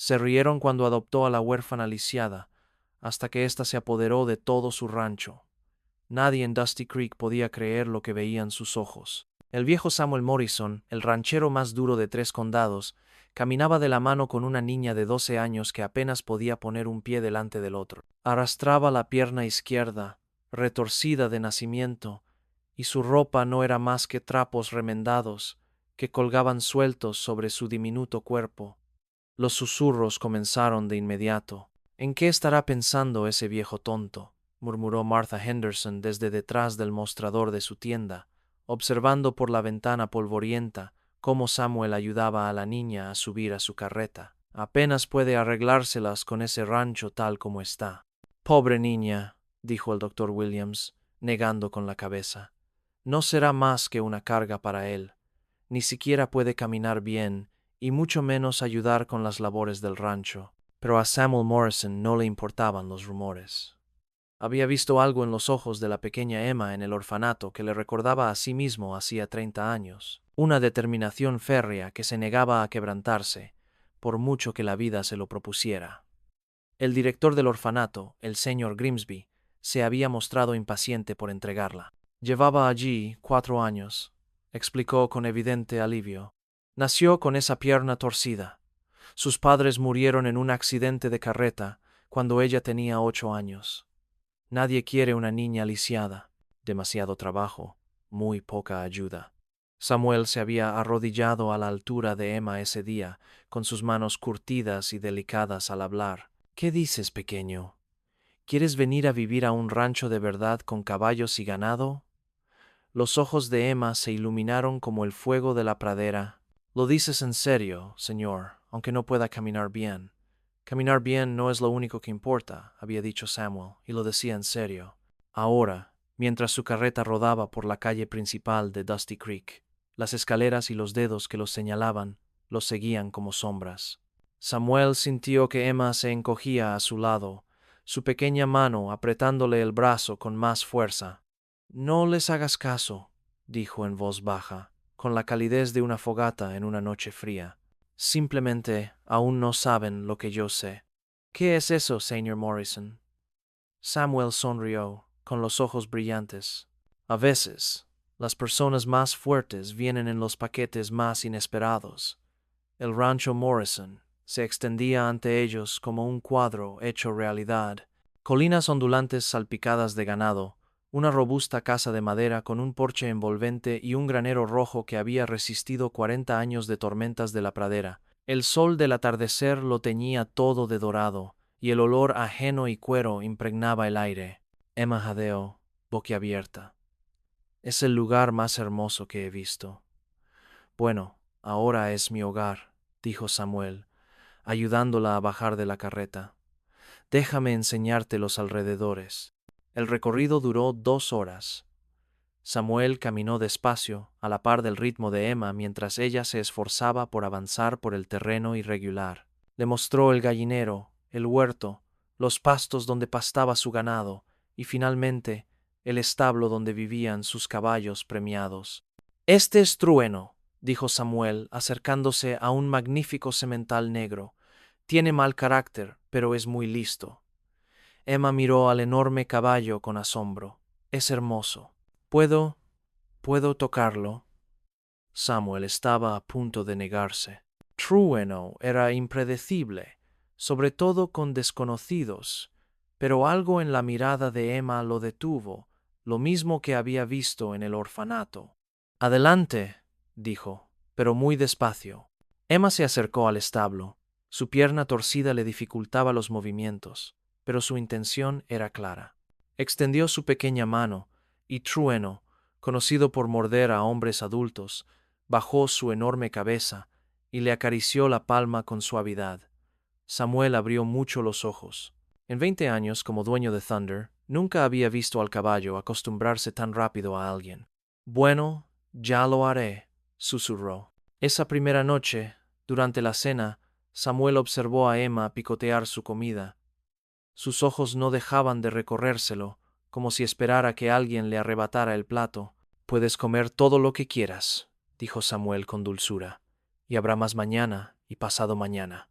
Se rieron cuando adoptó a la huérfana lisiada, hasta que ésta se apoderó de todo su rancho. Nadie en Dusty Creek podía creer lo que veían sus ojos. El viejo Samuel Morrison, el ranchero más duro de 3 condados, caminaba de la mano con una niña de 12 años que apenas podía poner un pie delante del otro. Arrastraba la pierna izquierda, retorcida de nacimiento, y su ropa no era más que trapos remendados que colgaban sueltos sobre su diminuto cuerpo. Los susurros comenzaron de inmediato. ¿En qué estará pensando ese viejo tonto?, murmuró Martha Henderson desde detrás del mostrador de su tienda, observando por la ventana polvorienta cómo Samuel ayudaba a la niña a subir a su carreta. Apenas puede arreglárselas con ese rancho tal como está. Pobre niña, dijo el doctor Williams, negando con la cabeza. No será más que una carga para él. Ni siquiera puede caminar bien, y mucho menos ayudar con las labores del rancho. Pero a Samuel Morrison no le importaban los rumores. Había visto algo en los ojos de la pequeña Emma en el orfanato que le recordaba a sí mismo hacía 30 años. Una determinación férrea que se negaba a quebrantarse, por mucho que la vida se lo propusiera. El director del orfanato, el señor Grimsby, se había mostrado impaciente por entregarla. Llevaba allí 4 años, explicó con evidente alivio. Nació con esa pierna torcida. Sus padres murieron en un accidente de carreta cuando ella tenía 8 años. Nadie quiere una niña lisiada. Demasiado trabajo, muy poca ayuda. Samuel se había arrodillado a la altura de Emma ese día, con sus manos curtidas y delicadas al hablar. ¿Qué dices, pequeño? ¿Quieres venir a vivir a un rancho de verdad con caballos y ganado? Los ojos de Emma se iluminaron como el fuego de la pradera. Lo dices en serio, señor, aunque no pueda caminar bien. Caminar bien no es lo único que importa, había dicho Samuel, y lo decía en serio. Ahora, mientras su carreta rodaba por la calle principal de Dusty Creek, las escaleras y los dedos que los señalaban los seguían como sombras. Samuel sintió que Emma se encogía a su lado, su pequeña mano apretándole el brazo con más fuerza. No les hagas caso, dijo en voz baja, con la calidez de una fogata en una noche fría. Simplemente aún no saben lo que yo sé. ¿Qué es eso, señor Morrison? Samuel sonrió, con los ojos brillantes. A veces, las personas más fuertes vienen en los paquetes más inesperados. El rancho Morrison se extendía ante ellos como un cuadro hecho realidad. Colinas ondulantes salpicadas de ganado, una robusta casa de madera con un porche envolvente y un granero rojo que había resistido 40 años de tormentas de la pradera. El sol del atardecer lo teñía todo de dorado, y el olor a heno y cuero impregnaba el aire. Emma jadeó, boquiabierta. Es el lugar más hermoso que he visto. Bueno, ahora es mi hogar, dijo Samuel, ayudándola a bajar de la carreta. Déjame enseñarte los alrededores. El recorrido duró 2 horas. Samuel caminó despacio, a la par del ritmo de Emma, mientras ella se esforzaba por avanzar por el terreno irregular. Le mostró el gallinero, el huerto, los pastos donde pastaba su ganado, y finalmente el establo donde vivían sus caballos premiados. «Este es Trueno», dijo Samuel, acercándose a un magnífico semental negro. «Tiene mal carácter, pero es muy listo». Emma miró al enorme caballo con asombro. «Es hermoso. ¿Puedo tocarlo?» Samuel estaba a punto de negarse. Trueno era impredecible, sobre todo con desconocidos, pero algo en la mirada de Emma lo detuvo, lo mismo que había visto en el orfanato. «Adelante», dijo, pero muy despacio. Emma se acercó al establo. Su pierna torcida le dificultaba los movimientos, pero su intención era clara. Extendió su pequeña mano, y Trueno, conocido por morder a hombres adultos, bajó su enorme cabeza y le acarició la palma con suavidad. Samuel abrió mucho los ojos. En 20 años como dueño de Thunder, nunca había visto al caballo acostumbrarse tan rápido a alguien. «Bueno, ya lo haré», susurró. Esa primera noche, durante la cena, Samuel observó a Emma picotear su comida. Sus ojos no dejaban de recorrérselo, como si esperara que alguien le arrebatara el plato. «Puedes comer todo lo que quieras», dijo Samuel con dulzura, «y habrá más mañana y pasado mañana».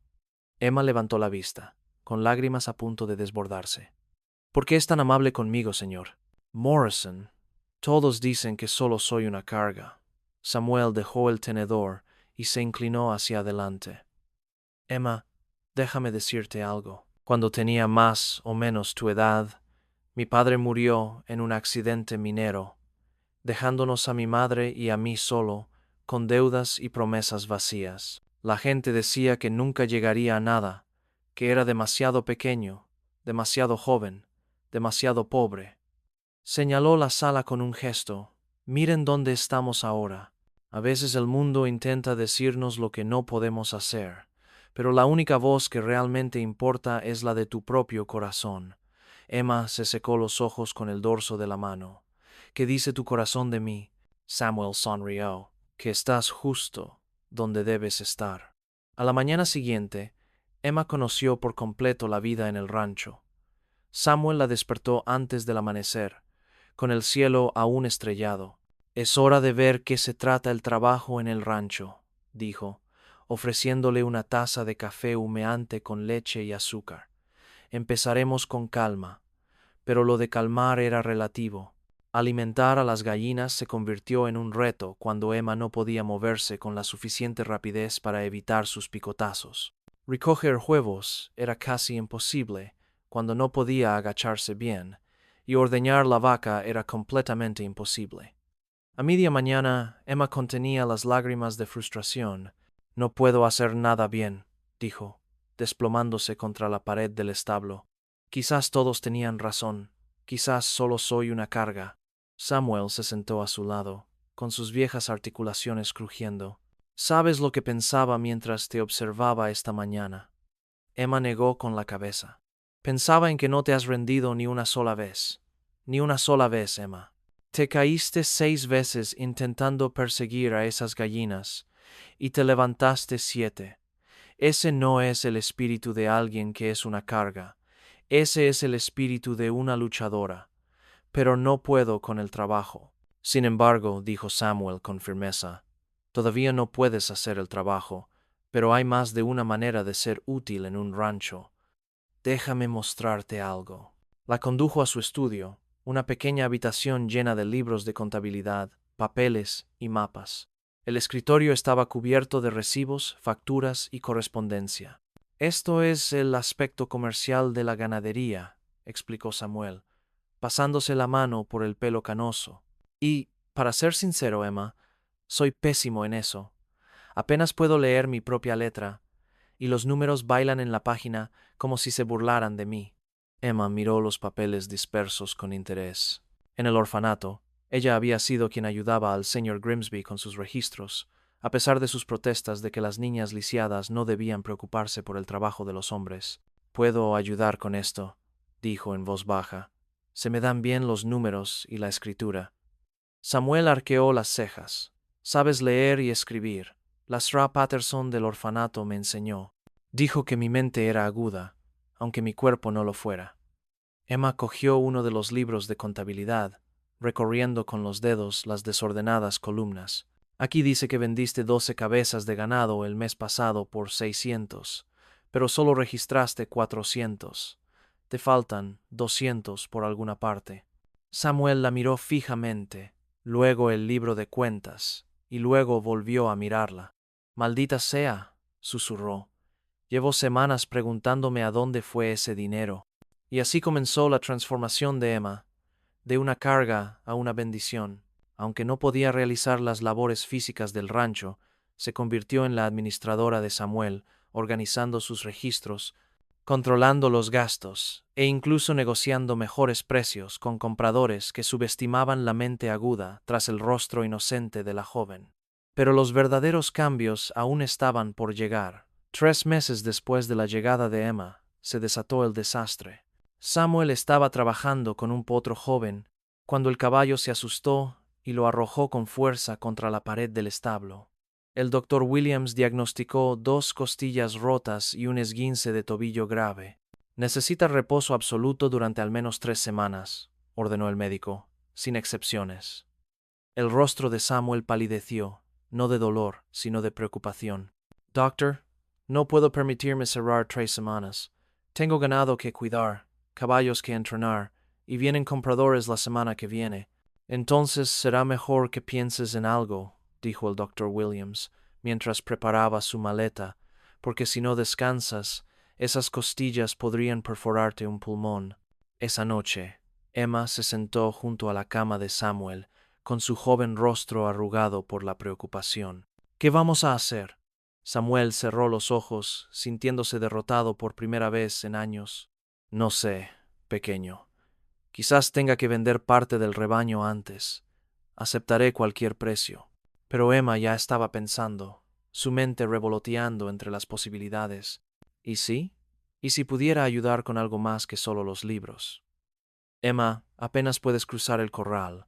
Emma levantó la vista, con lágrimas a punto de desbordarse. ¿Por qué es tan amable conmigo, señor? Morrison. Todos dicen que solo soy una carga. Samuel dejó el tenedor y se inclinó hacia adelante. Emma, déjame decirte algo. Cuando tenía más o menos tu edad, mi padre murió en un accidente minero, dejándonos a mi madre y a mí solo, con deudas y promesas vacías. La gente decía que nunca llegaría a nada, que era demasiado pequeño, demasiado joven, demasiado pobre. Señaló la sala con un gesto. Miren dónde estamos ahora. A veces el mundo intenta decirnos lo que no podemos hacer, pero la única voz que realmente importa es la de tu propio corazón. Emma se secó los ojos con el dorso de la mano. ¿Qué dice tu corazón de mí? Samuel sonrió. Que estás justo donde debes estar. A la mañana siguiente, Emma conoció por completo la vida en el rancho. Samuel la despertó antes del amanecer, con el cielo aún estrellado. Es hora de ver qué se trata el trabajo en el rancho, dijo, ofreciéndole una taza de café humeante con leche y azúcar. Empezaremos con calma, pero lo de calmar era relativo. Alimentar a las gallinas se convirtió en un reto cuando Emma no podía moverse con la suficiente rapidez para evitar sus picotazos. Recoger huevos era casi imposible cuando no podía agacharse bien, y ordeñar la vaca era completamente imposible. A media mañana, Emma contenía las lágrimas de frustración. No puedo hacer nada bien, dijo, desplomándose contra la pared del establo. Quizás todos tenían razón. Quizás solo soy una carga. Samuel se sentó a su lado, con sus viejas articulaciones crujiendo. ¿Sabes lo que pensaba mientras te observaba esta mañana? Emma negó con la cabeza. Pensaba en que no te has rendido ni una sola vez. Ni una sola vez, Emma. Te caíste 6 veces intentando perseguir a esas gallinas, y te levantaste 7. Ese no es el espíritu de alguien que es una carga. Ese es el espíritu de una luchadora. Pero no puedo con el trabajo. Sin embargo, dijo Samuel con firmeza, todavía no puedes hacer el trabajo, pero hay más de una manera de ser útil en un rancho. Déjame mostrarte algo. La condujo a su estudio, una pequeña habitación llena de libros de contabilidad, papeles y mapas. El escritorio estaba cubierto de recibos, facturas y correspondencia. Esto es el aspecto comercial de la ganadería, explicó Samuel, pasándose la mano por el pelo canoso. Y, para ser sincero, Emma, soy pésimo en eso. Apenas puedo leer mi propia letra, y los números bailan en la página como si se burlaran de mí. Emma miró los papeles dispersos con interés. En el orfanato, ella había sido quien ayudaba al señor Grimsby con sus registros, a pesar de sus protestas de que las niñas lisiadas no debían preocuparse por el trabajo de los hombres. «Puedo ayudar con esto», dijo en voz baja. «Se me dan bien los números y la escritura». Samuel arqueó las cejas. «Sabes leer y escribir. La Sra. Patterson del orfanato me enseñó. Dijo que mi mente era aguda, aunque mi cuerpo no lo fuera». Emma cogió uno de los libros de contabilidad, recorriendo con los dedos las desordenadas columnas. «Aquí dice que vendiste 12 cabezas de ganado el mes pasado por 600, pero solo registraste 400. Te faltan 200 por alguna parte». Samuel la miró fijamente, luego el libro de cuentas, y luego volvió a mirarla. «Maldita sea», susurró. «Llevo semanas preguntándome a dónde fue ese dinero». Y así comenzó la transformación de Emma, de una carga a una bendición. Aunque no podía realizar las labores físicas del rancho, se convirtió en la administradora de Samuel, organizando sus registros, controlando los gastos e incluso negociando mejores precios con compradores que subestimaban la mente aguda tras el rostro inocente de la joven. Pero los verdaderos cambios aún estaban por llegar. 3 meses después de la llegada de Emma, se desató el desastre. Samuel estaba trabajando con un potro joven cuando el caballo se asustó y lo arrojó con fuerza contra la pared del establo. El doctor Williams diagnosticó 2 costillas rotas y un esguince de tobillo grave. «Necesita reposo absoluto durante al menos 3 semanas», ordenó el médico, sin excepciones. El rostro de Samuel palideció, no de dolor, sino de preocupación. «Doctor, No puedo permitirme cerrar 3 semanas. Tengo ganado que cuidar, caballos que entrenar, y vienen compradores la semana que viene. Entonces será mejor que pienses en algo, dijo el Dr. Williams, mientras preparaba su maleta, porque si no descansas, esas costillas podrían perforarte un pulmón. Esa noche, Emma se sentó junto a la cama de Samuel, con su joven rostro arrugado por la preocupación. ¿Qué vamos a hacer? Samuel cerró los ojos, sintiéndose derrotado por primera vez en años. No sé, pequeño. Quizás tenga que vender parte del rebaño antes. Aceptaré cualquier precio. Pero Emma ya estaba pensando, su mente revoloteando entre las posibilidades. ¿Y sí? ¿Y si pudiera ayudar con algo más que solo los libros? Emma, apenas puedes cruzar el corral.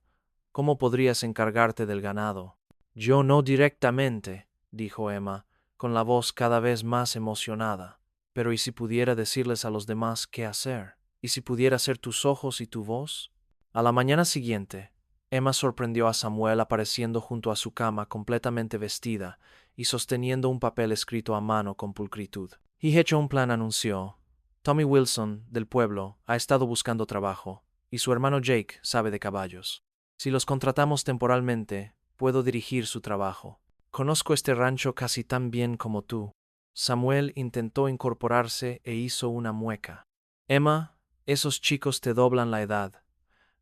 ¿Cómo podrías encargarte del ganado? Yo no directamente, dijo Emma, con la voz cada vez más emocionada. Pero ¿y si pudiera decirles a los demás qué hacer? ¿Y si pudiera ser tus ojos y tu voz? A la mañana siguiente, Emma sorprendió a Samuel apareciendo junto a su cama completamente vestida y sosteniendo un papel escrito a mano con pulcritud. He hecho un plan, anunció. Tommy Wilson, del pueblo, ha estado buscando trabajo, y su hermano Jake sabe de caballos. Si los contratamos temporalmente, puedo dirigir su trabajo. Conozco este rancho casi tan bien como tú. Samuel intentó incorporarse e hizo una mueca. Emma, esos chicos te doblan la edad.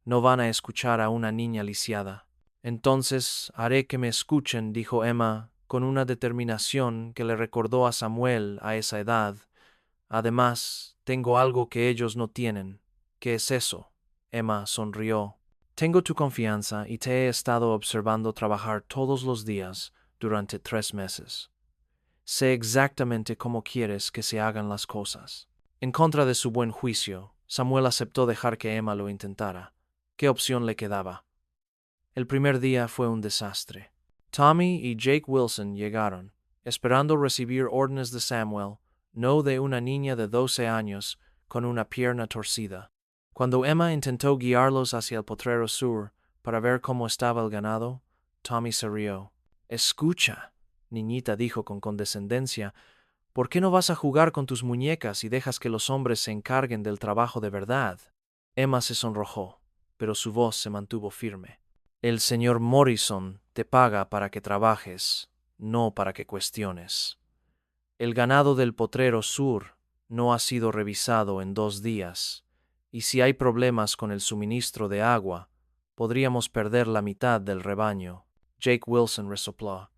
No van a escuchar a una niña lisiada. Entonces haré que me escuchen, dijo Emma, con una determinación que le recordó a Samuel a esa edad. Además, tengo algo que ellos no tienen. ¿Qué es eso? Emma sonrió. Tengo tu confianza y te he estado observando trabajar todos los días durante 3 meses. Sé exactamente cómo quieres que se hagan las cosas. En contra de su buen juicio, Samuel aceptó dejar que Emma lo intentara. ¿Qué opción le quedaba? El primer día fue un desastre. Tommy y Jake Wilson llegaron, esperando recibir órdenes de Samuel, no de una niña de 12 años con una pierna torcida. Cuando Emma intentó guiarlos hacia el potrero sur para ver cómo estaba el ganado, Tommy se rió. Escucha, niñita, dijo con condescendencia, ¿por qué no vas a jugar con tus muñecas y dejas que los hombres se encarguen del trabajo de verdad? Emma se sonrojó, pero su voz se mantuvo firme. El señor Morrison te paga para que trabajes, no para que cuestiones. El ganado del potrero sur no ha sido revisado en 2 días, y si hay problemas con el suministro de agua, podríamos perder la mitad del rebaño. Jake Wilson resopló.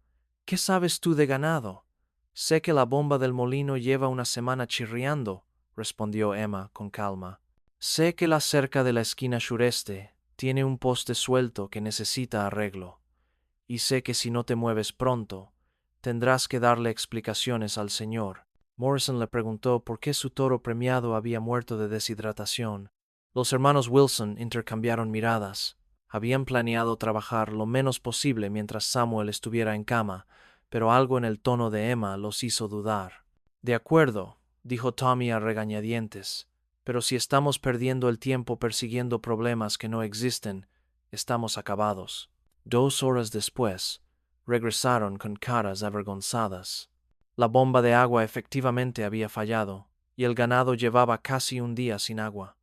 ¿Qué sabes tú de ganado? Sé que la bomba del molino lleva una semana chirriando, respondió Emma con calma. Sé que la cerca de la esquina sureste tiene un poste suelto que necesita arreglo, y sé que si no te mueves pronto, tendrás que darle explicaciones al señor. Morrison le preguntó por qué su toro premiado había muerto de deshidratación. Los hermanos Wilson intercambiaron miradas. Habían planeado trabajar lo menos posible mientras Samuel estuviera en cama, pero algo en el tono de Emma los hizo dudar. De acuerdo, dijo Tommy a regañadientes, pero si estamos perdiendo el tiempo persiguiendo problemas que no existen, estamos acabados. 2 horas después, regresaron con caras avergonzadas. La bomba de agua efectivamente había fallado, y el ganado llevaba casi un día sin agua.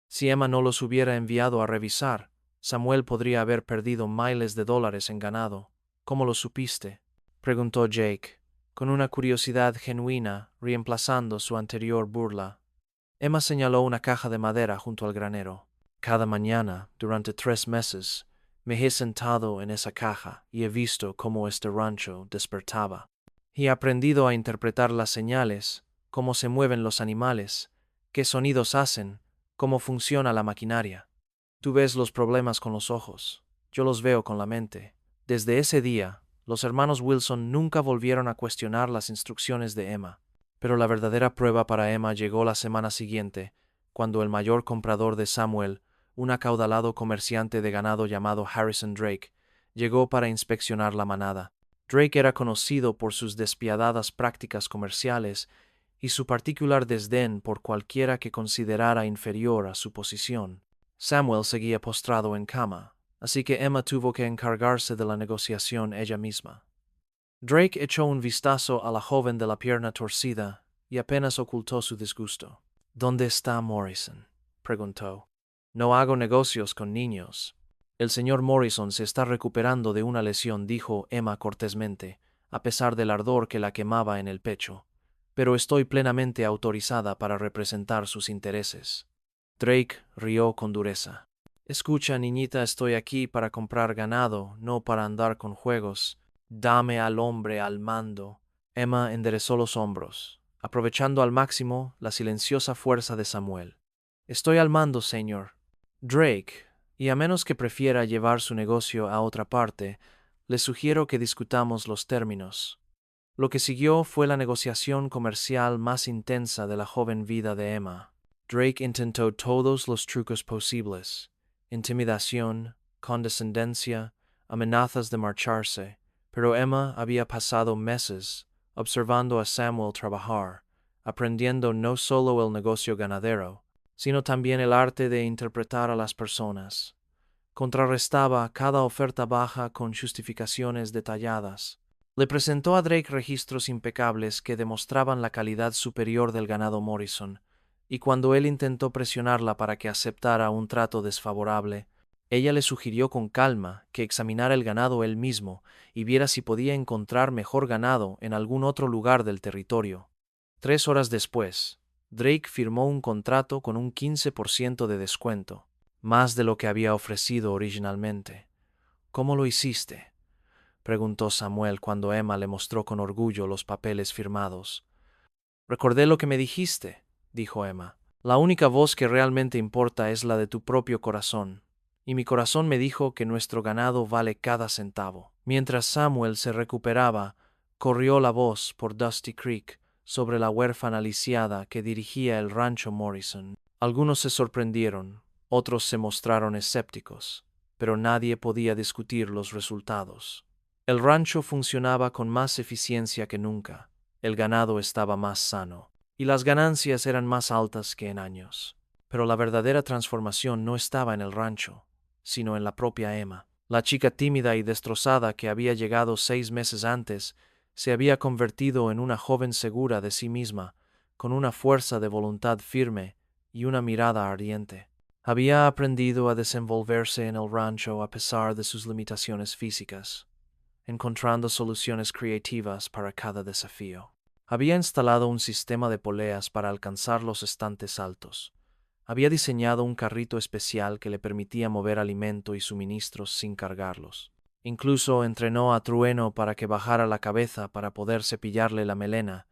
Si Emma no los hubiera enviado a revisar, Samuel podría haber perdido miles de dólares en ganado. ¿Cómo lo supiste?, preguntó Jake, con una curiosidad genuina, reemplazando su anterior burla. Emma señaló una caja de madera junto al granero. Cada mañana, durante 3 meses, me he sentado en esa caja y he visto cómo este rancho despertaba. He aprendido a interpretar las señales, cómo se mueven los animales, qué sonidos hacen, cómo funciona la maquinaria. Tú ves los problemas con los ojos, yo los veo con la mente. Desde ese día, los hermanos Wilson nunca volvieron a cuestionar las instrucciones de Emma. Pero la verdadera prueba para Emma llegó la semana siguiente, cuando el mayor comprador de Samuel, un acaudalado comerciante de ganado llamado Harrison Drake, llegó para inspeccionar la manada. Drake era conocido por sus despiadadas prácticas comerciales y su particular desdén por cualquiera que considerara inferior a su posición. Samuel seguía postrado en cama, así que Emma tuvo que encargarse de la negociación ella misma. Drake echó un vistazo a la joven de la pierna torcida y apenas ocultó su disgusto. ¿Dónde está Morrison?, preguntó. No hago negocios con niños. El señor Morrison se está recuperando de una lesión, dijo Emma cortésmente, a pesar del ardor que la quemaba en el pecho. Pero estoy plenamente autorizada para representar sus intereses. Drake rió con dureza. Escucha, niñita, estoy aquí para comprar ganado, no para andar con juegos. Dame al hombre al mando. Emma enderezó los hombros, aprovechando al máximo la silenciosa fuerza de Samuel. Estoy al mando, señor. Drake, y a menos que prefiera llevar su negocio a otra parte, le sugiero que discutamos los términos. Lo que siguió fue la negociación comercial más intensa de la joven vida de Emma. Drake intentó todos los trucos posibles: intimidación, condescendencia, amenazas de marcharse, pero Emma había pasado meses observando a Samuel trabajar, aprendiendo no solo el negocio ganadero, sino también el arte de interpretar a las personas. Contrarrestaba cada oferta baja con justificaciones detalladas. Le presentó a Drake registros impecables que demostraban la calidad superior del ganado Morrison, y cuando él intentó presionarla para que aceptara un trato desfavorable, ella le sugirió con calma que examinara el ganado él mismo y viera si podía encontrar mejor ganado en algún otro lugar del territorio. 3 horas después, Drake firmó un contrato con un 15% de descuento, más de lo que había ofrecido originalmente. ¿Cómo lo hiciste?, preguntó Samuel cuando Emma le mostró con orgullo los papeles firmados. Recordé lo que me dijiste, dijo Emma. La única voz que realmente importa es la de tu propio corazón. Y mi corazón me dijo que nuestro ganado vale cada centavo. Mientras Samuel se recuperaba, corrió la voz por Dusty Creek sobre la huérfana lisiada que dirigía el rancho Morrison. Algunos se sorprendieron, otros se mostraron escépticos, pero nadie podía discutir los resultados. El rancho funcionaba con más eficiencia que nunca, el ganado estaba más sano, y las ganancias eran más altas que en años. Pero la verdadera transformación no estaba en el rancho, sino en la propia Emma. La chica tímida y destrozada que había llegado 6 meses antes se había convertido en una joven segura de sí misma, con una fuerza de voluntad firme y una mirada ardiente. Había aprendido a desenvolverse en el rancho a pesar de sus limitaciones físicas, encontrando soluciones creativas para cada desafío. Había instalado un sistema de poleas para alcanzar los estantes altos. Había diseñado un carrito especial que le permitía mover alimento y suministros sin cargarlos. Incluso entrenó a Trueno para que bajara la cabeza para poder cepillarle la melena,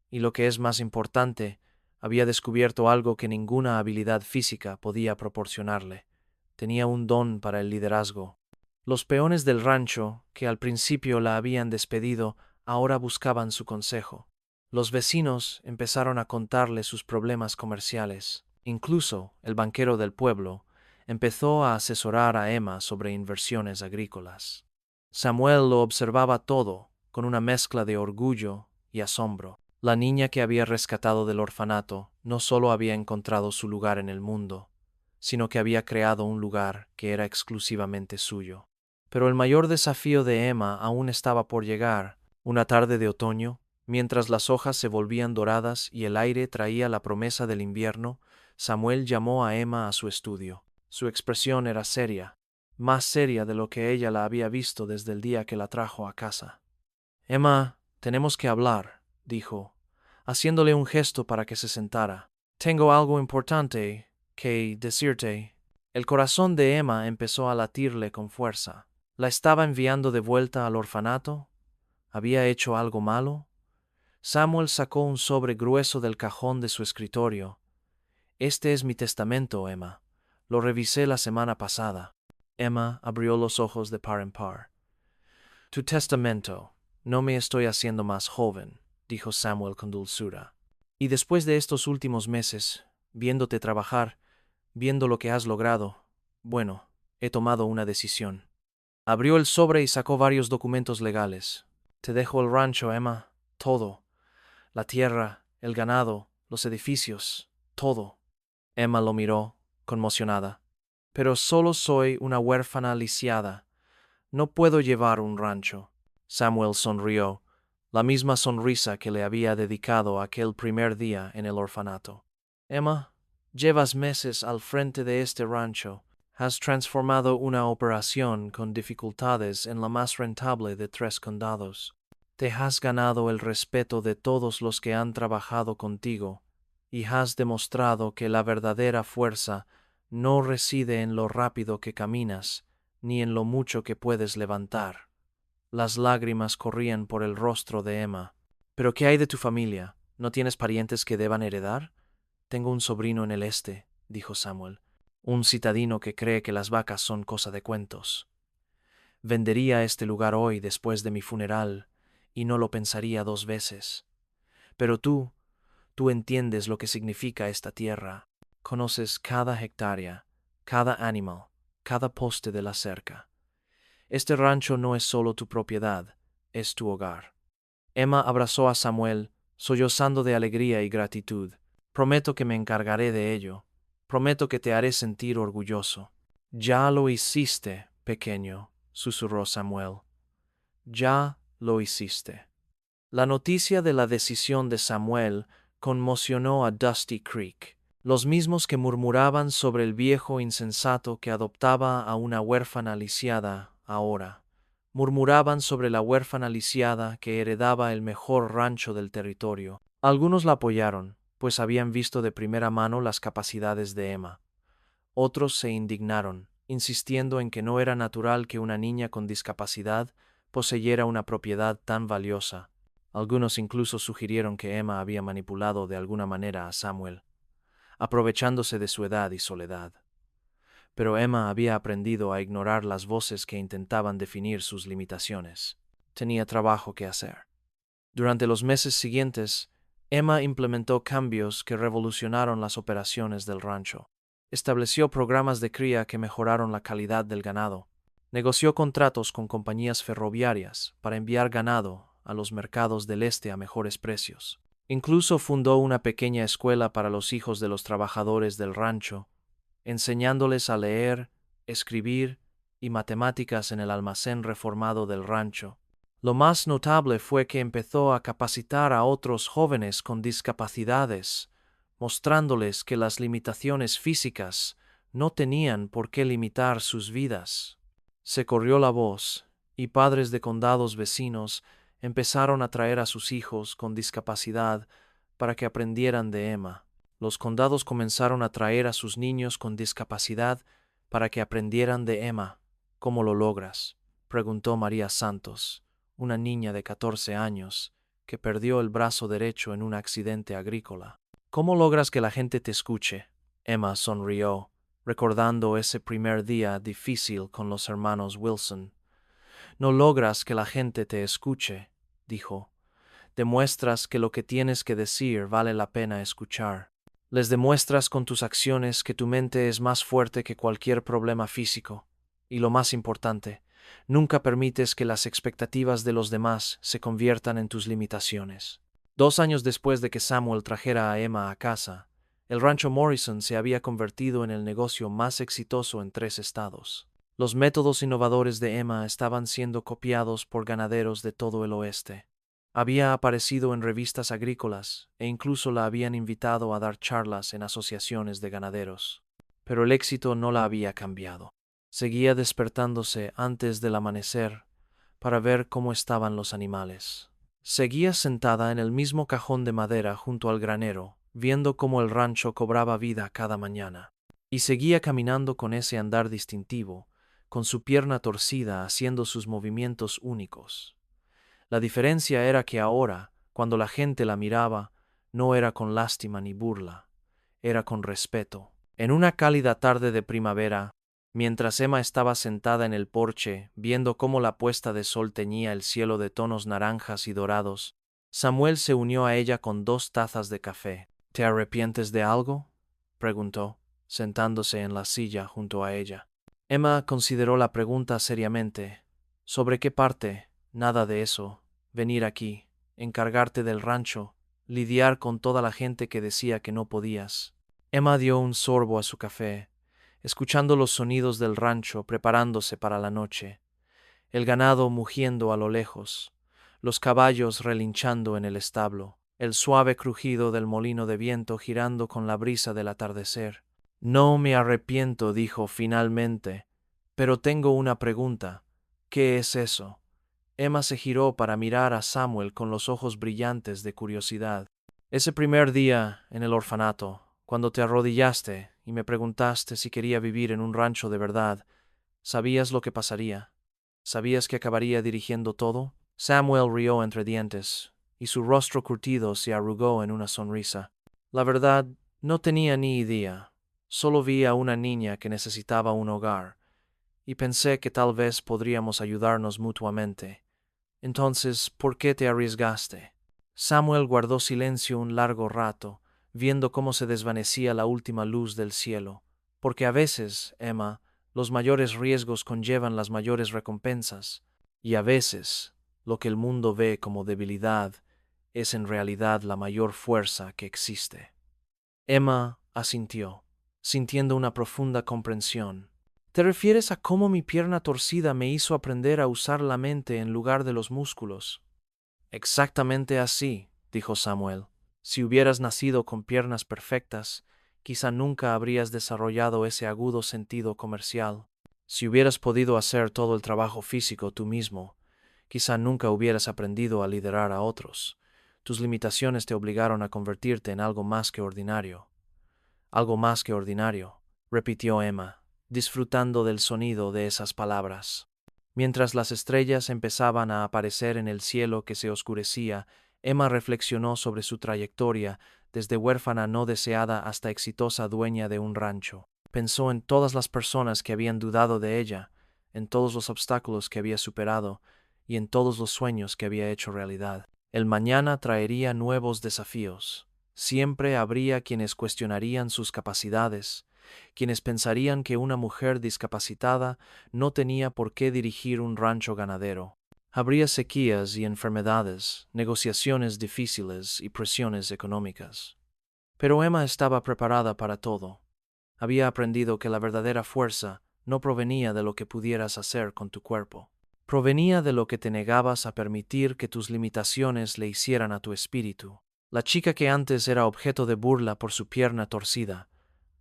y lo que es más importante, había descubierto algo que ninguna habilidad física podía proporcionarle. Tenía un don para el liderazgo. Los peones del rancho, que al principio la habían despedido, ahora buscaban su consejo. Los vecinos empezaron a contarle sus problemas comerciales. Incluso el banquero del pueblo empezó a asesorar a Emma sobre inversiones agrícolas. Samuel lo observaba todo con una mezcla de orgullo y asombro. La niña que había rescatado del orfanato no solo había encontrado su lugar en el mundo, sino que había creado un lugar que era exclusivamente suyo. Pero el mayor desafío de Emma aún estaba por llegar. Una tarde de otoño, mientras las hojas se volvían doradas y el aire traía la promesa del invierno, Samuel llamó a Emma a su estudio. Su expresión era seria, más seria de lo que ella la había visto desde el día que la trajo a casa. Emma, tenemos que hablar, dijo, haciéndole un gesto para que se sentara. Tengo algo importante que decirte. El corazón de Emma empezó a latirle con fuerza. ¿La estaba enviando de vuelta al orfanato? ¿Había hecho algo malo? Samuel sacó un sobre grueso del cajón de su escritorio. Este es mi testamento, Emma. Lo revisé la semana pasada. Emma abrió los ojos de par en par. Tu testamento. No me estoy haciendo más joven, dijo Samuel con dulzura. Y después de estos últimos meses, viéndote trabajar, viendo lo que has logrado, bueno, he tomado una decisión. Abrió el sobre y sacó varios documentos legales. Te dejo el rancho, Emma, todo. La tierra, el ganado, los edificios, todo. Emma lo miró, conmocionada. Pero solo soy una huérfana lisiada. No puedo llevar un rancho. Samuel sonrió, la misma sonrisa que le había dedicado aquel primer día en el orfanato. Emma, llevas meses al frente de este rancho. Has transformado una operación con dificultades en la más rentable de 3 condados. Te has ganado el respeto de todos los que han trabajado contigo, y has demostrado que la verdadera fuerza no reside en lo rápido que caminas, ni en lo mucho que puedes levantar. Las lágrimas corrían por el rostro de Emma. ¿Pero qué hay de tu familia? ¿No tienes parientes que deban heredar? Tengo un sobrino en el este, dijo Samuel, un citadino que cree que las vacas son cosa de cuentos. Vendería este lugar hoy después de mi funeral, y no lo pensaría 2 veces. Pero tú entiendes lo que significa esta tierra. Conoces cada hectárea, cada animal, cada poste de la cerca. Este rancho no es solo tu propiedad, es tu hogar. Emma abrazó a Samuel, sollozando de alegría y gratitud. Prometo que me encargaré de ello. Prometo que te haré sentir orgulloso. Ya lo hiciste, pequeño, susurró Samuel. Ya lo hiciste. La noticia de la decisión de Samuel conmocionó a Dusty Creek. Los mismos que murmuraban sobre el viejo insensato que adoptaba a una huérfana lisiada ahora, murmuraban sobre la huérfana lisiada que heredaba el mejor rancho del territorio. Algunos la apoyaron, pues habían visto de primera mano las capacidades de Emma. Otros se indignaron, insistiendo en que no era natural que una niña con discapacidad poseyera una propiedad tan valiosa. Algunos incluso sugirieron que Emma había manipulado de alguna manera a Samuel, aprovechándose de su edad y soledad. Pero Emma había aprendido a ignorar las voces que intentaban definir sus limitaciones. Tenía trabajo que hacer. Durante los meses siguientes, Emma implementó cambios que revolucionaron las operaciones del rancho. Estableció programas de cría que mejoraron la calidad del ganado. Negoció contratos con compañías ferroviarias para enviar ganado a los mercados del este a mejores precios. Incluso fundó una pequeña escuela para los hijos de los trabajadores del rancho, enseñándoles a leer, escribir y matemáticas en el almacén reformado del rancho. Lo más notable fue que empezó a capacitar a otros jóvenes con discapacidades, mostrándoles que las limitaciones físicas no tenían por qué limitar sus vidas. Se corrió la voz, y padres de condados vecinos empezaron a traer a sus hijos con discapacidad para que aprendieran de Emma. Los condados comenzaron a traer a sus niños con discapacidad para que aprendieran de Emma. ¿Cómo lo logras?, preguntó María Santos, una niña de 14 años que perdió el brazo derecho en un accidente agrícola. ¿Cómo logras que la gente te escuche? Emma sonrió, recordando ese primer día difícil con los hermanos Wilson. No logras que la gente te escuche, dijo. Demuestras que lo que tienes que decir vale la pena escuchar. Les demuestras con tus acciones que tu mente es más fuerte que cualquier problema físico. Y lo más importante, nunca permites que las expectativas de los demás se conviertan en tus limitaciones. 2 años después de que Samuel trajera a Emma a casa, el rancho Morrison se había convertido en el negocio más exitoso en 3 estados. Los métodos innovadores de Emma estaban siendo copiados por ganaderos de todo el oeste. Había aparecido en revistas agrícolas e incluso la habían invitado a dar charlas en asociaciones de ganaderos. Pero el éxito no la había cambiado. Seguía despertándose antes del amanecer para ver cómo estaban los animales. Seguía sentada en el mismo cajón de madera junto al granero, viendo cómo el rancho cobraba vida cada mañana. Y seguía caminando con ese andar distintivo, con su pierna torcida haciendo sus movimientos únicos. La diferencia era que ahora, cuando la gente la miraba, no era con lástima ni burla, era con respeto. En una cálida tarde de primavera, mientras Emma estaba sentada en el porche, viendo cómo la puesta de sol teñía el cielo de tonos naranjas y dorados, Samuel se unió a ella con 2 tazas de café. ¿Te arrepientes de algo?, preguntó, sentándose en la silla junto a ella. Emma consideró la pregunta seriamente. ¿Sobre qué parte? Nada de eso. Venir aquí, encargarte del rancho, lidiar con toda la gente que decía que no podías. Emma dio un sorbo a su café, escuchando los sonidos del rancho preparándose para la noche. el ganado mugiendo a lo lejos, los caballos relinchando en el establo, el suave crujido del molino de viento girando con la brisa del atardecer. No me arrepiento, dijo finalmente, pero tengo una pregunta. ¿Qué es eso? Emma se giró para mirar a Samuel con los ojos brillantes de curiosidad. Ese primer día en el orfanato, cuando te arrodillaste y me preguntaste si quería vivir en un rancho de verdad, ¿sabías lo que pasaría? ¿Sabías que acabaría dirigiendo todo? Samuel rió entre dientes, y su rostro curtido se arrugó en una sonrisa. La verdad, no tenía ni idea. Solo vi a una niña que necesitaba un hogar, y pensé que tal vez podríamos ayudarnos mutuamente. Entonces, ¿por qué te arriesgaste? Samuel guardó silencio un largo rato, viendo cómo se desvanecía la última luz del cielo. Porque a veces, Emma, los mayores riesgos conllevan las mayores recompensas, y a veces, lo que el mundo ve como debilidad es en realidad la mayor fuerza que existe. Emma asintió, sintiendo una profunda comprensión. ¿Te refieres a cómo mi pierna torcida me hizo aprender a usar la mente en lugar de los músculos? Exactamente así, dijo Samuel. Si hubieras nacido con piernas perfectas, quizá nunca habrías desarrollado ese agudo sentido comercial. Si hubieras podido hacer todo el trabajo físico tú mismo, quizá nunca hubieras aprendido a liderar a otros. Tus limitaciones te obligaron a convertirte en algo más que ordinario. Algo más que ordinario, repitió Emma, disfrutando del sonido de esas palabras. Mientras las estrellas empezaban a aparecer en el cielo que se oscurecía, Emma reflexionó sobre su trayectoria desde huérfana no deseada hasta exitosa dueña de un rancho. Pensó en todas las personas que habían dudado de ella, en todos los obstáculos que había superado y en todos los sueños que había hecho realidad. El mañana traería nuevos desafíos. Siempre habría quienes cuestionarían sus capacidades, quienes pensarían que una mujer discapacitada no tenía por qué dirigir un rancho ganadero. Habría sequías y enfermedades, negociaciones difíciles y presiones económicas. Pero Emma estaba preparada para todo. Había aprendido que la verdadera fuerza no provenía de lo que pudieras hacer con tu cuerpo. Provenía de lo que te negabas a permitir que tus limitaciones le hicieran a tu espíritu. La chica que antes era objeto de burla por su pierna torcida,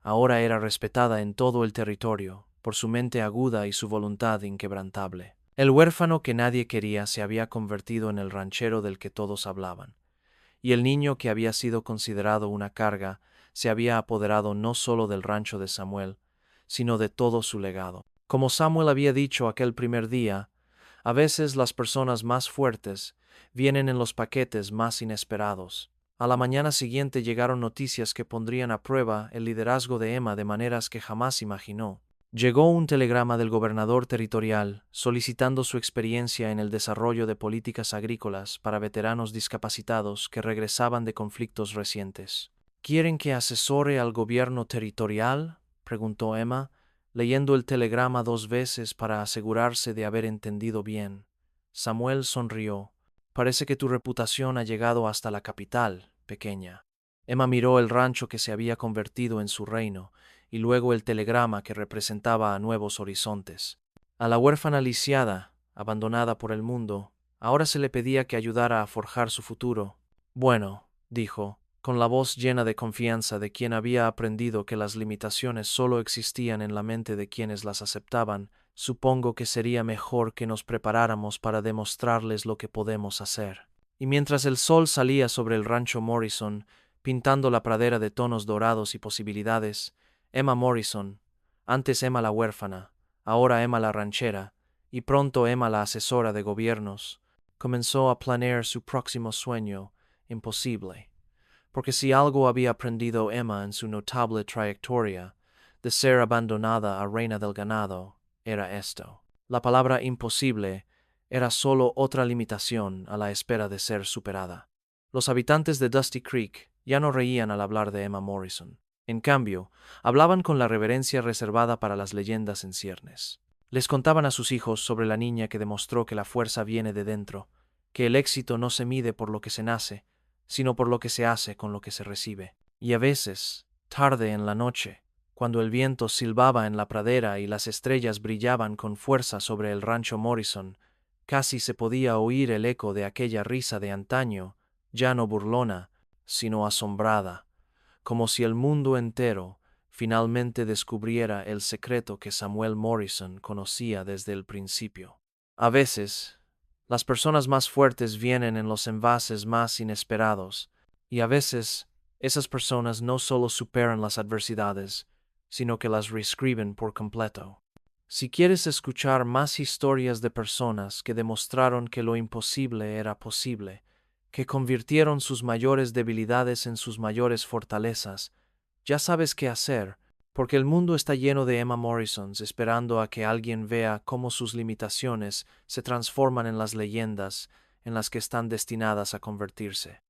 ahora era respetada en todo el territorio por su mente aguda y su voluntad inquebrantable. El huérfano que nadie quería se había convertido en el ranchero del que todos hablaban, y el niño que había sido considerado una carga se había apoderado no solo del rancho de Samuel, sino de todo su legado. Como Samuel había dicho aquel primer día, a veces las personas más fuertes vienen en los paquetes más inesperados. A la mañana siguiente llegaron noticias que pondrían a prueba el liderazgo de Emma de maneras que jamás imaginó. Llegó un telegrama del gobernador territorial solicitando su experiencia en el desarrollo de políticas agrícolas para veteranos discapacitados que regresaban de conflictos recientes. ¿Quieren que asesore al gobierno territorial?, preguntó Emma, leyendo el telegrama 2 veces para asegurarse de haber entendido bien. Samuel sonrió. Parece que tu reputación ha llegado hasta la capital, pequeña. Emma miró el rancho que se había convertido en su reino, y luego el telegrama que representaba a nuevos horizontes. A la huérfana lisiada, abandonada por el mundo, ahora se le pedía que ayudara a forjar su futuro. Bueno, dijo, con la voz llena de confianza de quien había aprendido que las limitaciones solo existían en la mente de quienes las aceptaban, supongo que sería mejor que nos preparáramos para demostrarles lo que podemos hacer. Y mientras el sol salía sobre el rancho Morrison, pintando la pradera de tonos dorados y posibilidades, Emma Morrison, antes Emma la huérfana, ahora Emma la ranchera, y pronto Emma la asesora de gobiernos, comenzó a planear su próximo sueño imposible. Porque si algo había aprendido Emma en su notable trayectoria, de ser abandonada a reina del ganado, era esto. La palabra imposible era solo otra limitación a la espera de ser superada. Los habitantes de Dusty Creek ya no reían al hablar de Emma Morrison. En cambio, hablaban con la reverencia reservada para las leyendas en ciernes. Les contaban a sus hijos sobre la niña que demostró que la fuerza viene de dentro, que el éxito no se mide por lo que se nace, sino por lo que se hace con lo que se recibe. Y a veces, tarde en la noche, cuando el viento silbaba en la pradera y las estrellas brillaban con fuerza sobre el rancho Morrison, casi se podía oír el eco de aquella risa de antaño, ya no burlona, sino asombrada, como si el mundo entero finalmente descubriera el secreto que Samuel Morrison conocía desde el principio. A veces, las personas más fuertes vienen en los envases más inesperados, y a veces esas personas no solo superan las adversidades, sino que las reescriben por completo. Si quieres escuchar más historias de personas que demostraron que lo imposible era posible, que convirtieron sus mayores debilidades en sus mayores fortalezas, ya sabes qué hacer, porque el mundo está lleno de Emma Morrisons esperando a que alguien vea cómo sus limitaciones se transforman en las leyendas en las que están destinadas a convertirse.